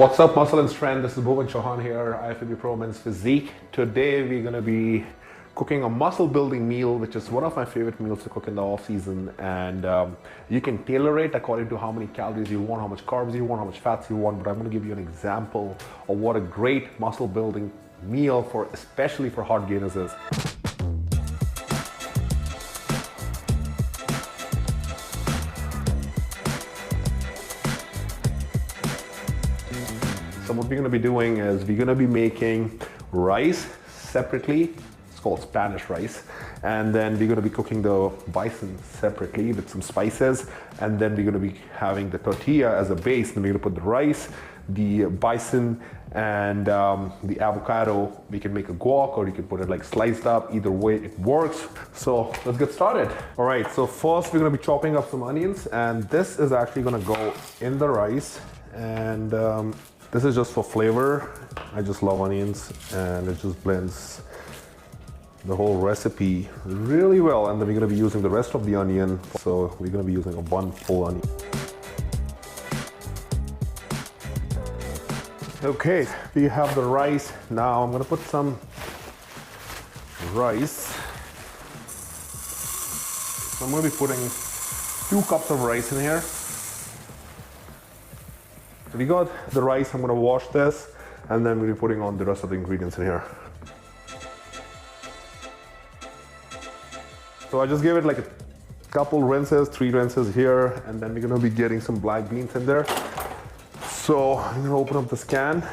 What's up, muscle and strength? This is Bhuwan Chauhan here, IFBB Pro Men's Physique. Today we're going to be cooking a muscle building meal, which is one of my favorite meals to cook in the off season. And you can tailor it according to how many calories you want, how much carbs you want, how much fats you want. But I'm going to give you an example of what a great muscle building meal for, especially for hard gainers is. So what we're going to be doing is we're going to be making rice separately. It's called Spanish rice. And then we're going to be cooking the bison separately with some spices. And then we're going to be having the tortilla as a base. Then we're going to put the rice, the bison, and the avocado. We can make a guac, or you can put it like sliced up. Either way, it works. So let's get started. All right, so first we're going to be chopping up some onions. And this is actually going to go in the rice. And this is just for flavor. I just love onions, and it just blends the whole recipe really well. And then we're gonna be using the rest of the onion. So we're gonna be using one full onion. Okay, we have the rice. Now I'm gonna put some rice. So I'm gonna be putting 2 cups of rice in here. So we got the rice. I'm gonna wash this, and then we'll be putting on the rest of the ingredients in here. So I just gave it like a couple rinses, 3 rinses here, and then we're gonna be getting some black beans in there. So I'm gonna open up this can.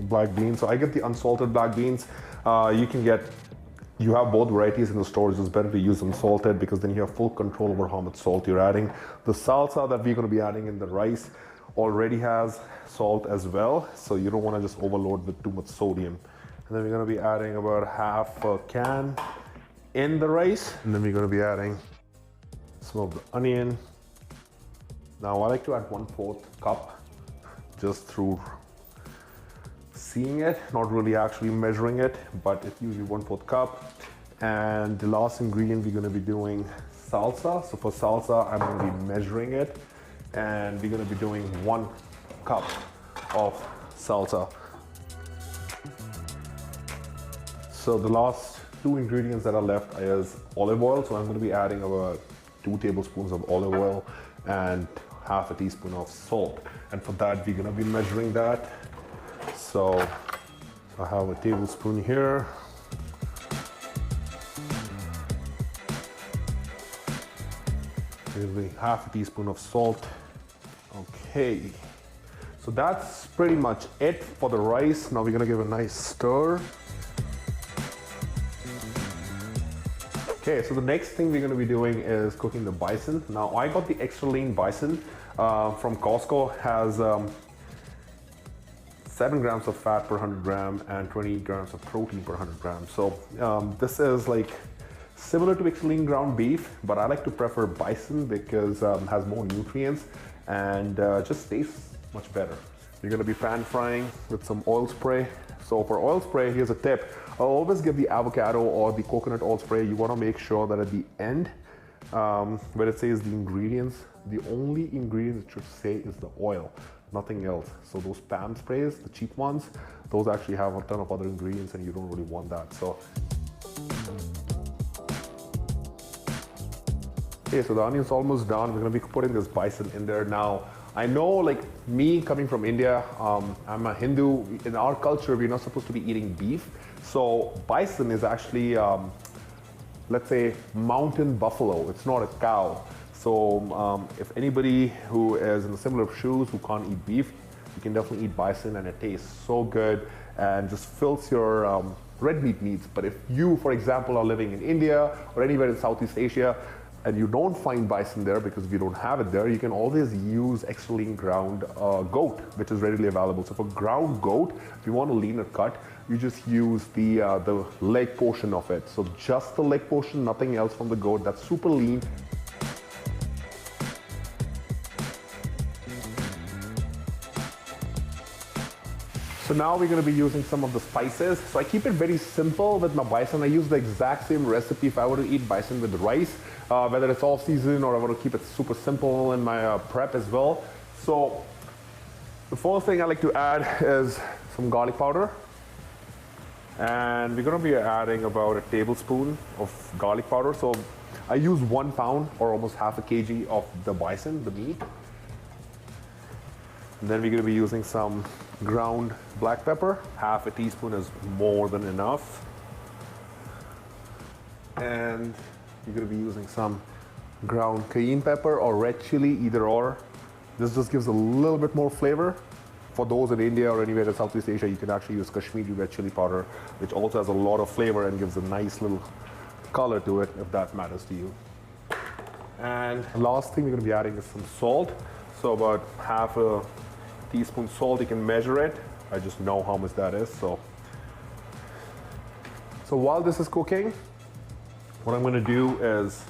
Black beans. So I get the unsalted black beans. You have both varieties in the stores. It's better to use unsalted because then you have full control over how much salt you're adding. The salsa that we're going to be adding in the rice already has salt as well, so you don't want to just overload with too much sodium. And then we're going to be adding about half a can in the rice, and then we're going to be adding some of the onion. Now I like to add 1/4 cup just through seeing it, not really actually measuring it, but it's usually 1/4 cup. And the last ingredient we're going to be doing salsa. So for salsa, I'm going to be measuring it, and we're going to be doing 1 cup of salsa. So the last 2 ingredients that are left is olive oil. So I'm going to be adding about 2 tablespoons of olive oil and half a teaspoon of salt. And for that, we're going to be measuring that. So I have a tablespoon here. Maybe half a teaspoon of salt. Okay, so that's pretty much it for the rice. Now we're gonna give a nice stir. Okay, so the next thing we're gonna be doing is cooking the bison. Now I got the extra lean bison from Costco. Has 7 grams of fat per 100 gram and 20 grams of protein per 100 grams. So this is like similar to extra lean ground beef, but I like to prefer bison because it has more nutrients and just tastes much better. You're gonna be pan frying with some oil spray. So for oil spray, here's a tip. I'll always give the avocado or the coconut oil spray. You wanna make sure that at the end, where it says the ingredients, the only ingredient it should say is the oil, nothing else. So those PAM sprays, the cheap ones, those actually have a ton of other ingredients, and you don't really want that. So, okay, so the onion's almost done. We're gonna be putting this bison in there now. I know, like me coming from India, I'm a Hindu. In our culture, we're not supposed to be eating beef. So bison is actually, let's say, mountain buffalo. It's not a cow. So if anybody who is in similar shoes who can't eat beef, you can definitely eat bison, and it tastes so good and just fills your red meat needs. But if you, for example, are living in India or anywhere in Southeast Asia and you don't find bison there because we don't have it there, you can always use extra lean ground goat, which is readily available. So for ground goat, if you want a leaner cut, you just use the leg portion of it. So just the leg portion, nothing else from the goat. That's super lean. So now we're going to be using some of the spices. So I keep it very simple with my bison. I use the exact same recipe if I were to eat bison with rice, whether it's off season or I want to keep it super simple in my prep as well. So the first thing I like to add is some garlic powder. And we're going to be adding about a tablespoon of garlic powder. So I use 1 pound or almost half a kg of the bison, the meat. And then we're going to be using some ground black pepper. Half a teaspoon is more than enough. And you're going to be using some ground cayenne pepper or red chili, either or. This just gives a little bit more flavor. For those in India or anywhere in Southeast Asia, you can actually use Kashmiri red chili powder, which also has a lot of flavor and gives a nice little color to it, if that matters to you. And last thing we're going to be adding is some salt. So about half a teaspoon salt, you can measure it. I just know how much that is. So while this is cooking, what I'm going to do is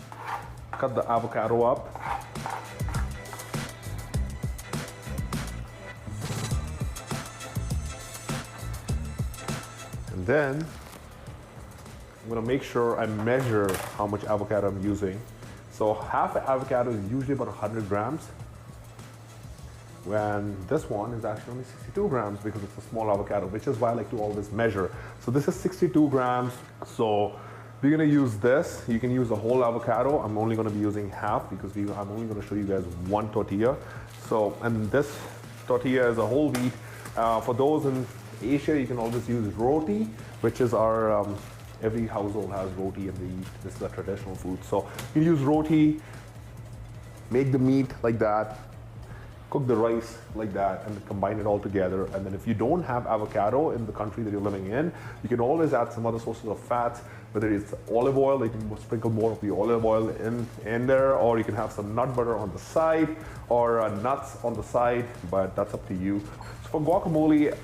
cut the avocado up. And then I'm going to make sure I measure how much avocado I'm using. So half an avocado is usually about 100 grams. When this one is actually only 62 grams because it's a small avocado, which is why I like to always measure. So this is 62 grams. So we're gonna use this. You can use the whole avocado. I'm only gonna be using half because I'm only gonna show you guys 1 tortilla. So, and this tortilla is a whole wheat. For those in Asia, you can always use roti, which is our, every household has roti and they eat. This is a traditional food. So you use roti, make the meat like that, cook the rice like that, and combine it all together. And then if you don't have avocado in the country that you're living in, you can always add some other sources of fats, whether it's olive oil, you can sprinkle more of the olive oil in there, or you can have some nut butter on the side, or nuts on the side, but that's up to you. So for guacamole,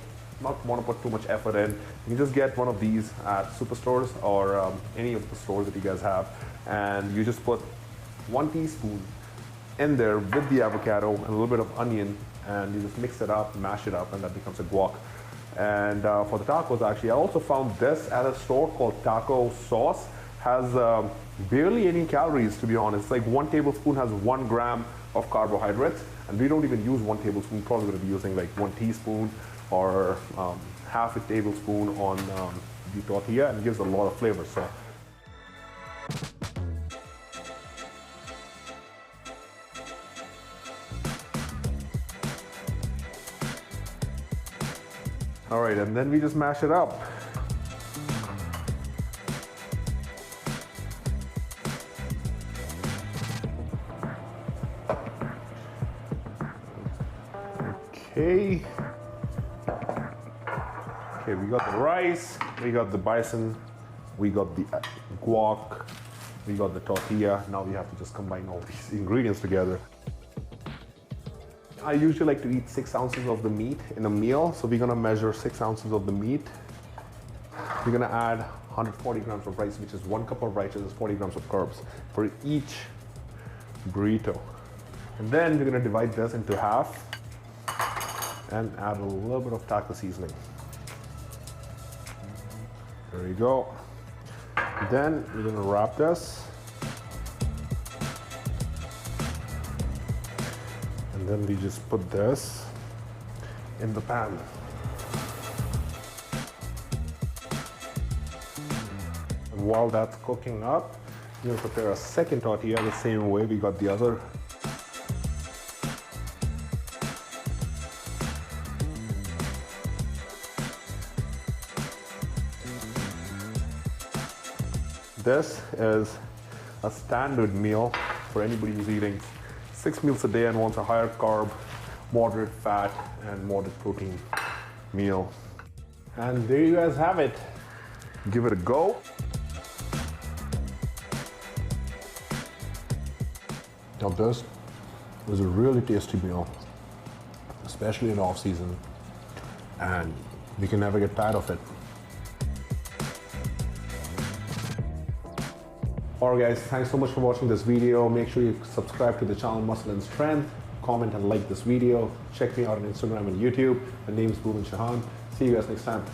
not want to put too much effort in. You can just get one of these at superstores or any of the stores that you guys have, and you just put 1 teaspoon in there with the avocado and a little bit of onion, and you just mix it up, mash it up, and that becomes a guac. And for the tacos, actually, I also found this at a store called Taco Sauce. Has barely any calories, to be honest. It's like 1 tablespoon has 1 gram of carbohydrates, and we don't even use 1 tablespoon. Probably going to be using like 1 teaspoon or half a tablespoon on the tortilla, and it gives a lot of flavor. So. All right, and then we just mash it up. Okay. Okay, we got the rice, we got the bison, we got the guac, we got the tortilla. Now we have to just combine all these ingredients together. I usually like to eat 6 ounces of the meat in a meal, so we're gonna measure 6 ounces of the meat. We're gonna add 140 grams of rice, which is 1 cup of rice, which is 40 grams of carbs for each burrito. And then we're gonna divide this into half and add a little bit of taco seasoning. There you go. Then we're gonna wrap this. And then we just put this in the pan. And while that's cooking up, we're gonna prepare a second tortilla the same way we got the other. This is a standard meal for anybody who's eating 6 meals a day and wants a higher carb, moderate fat, and moderate protein meal. And there you guys have it. Give it a go. Now this is a really tasty meal, especially in off season, and you can never get tired of it. Alright guys, thanks so much for watching this video. Make sure you subscribe to the channel Muscle and Strength, comment and like this video. Check me out on Instagram and YouTube. My name is Bhuwan. See you guys next time.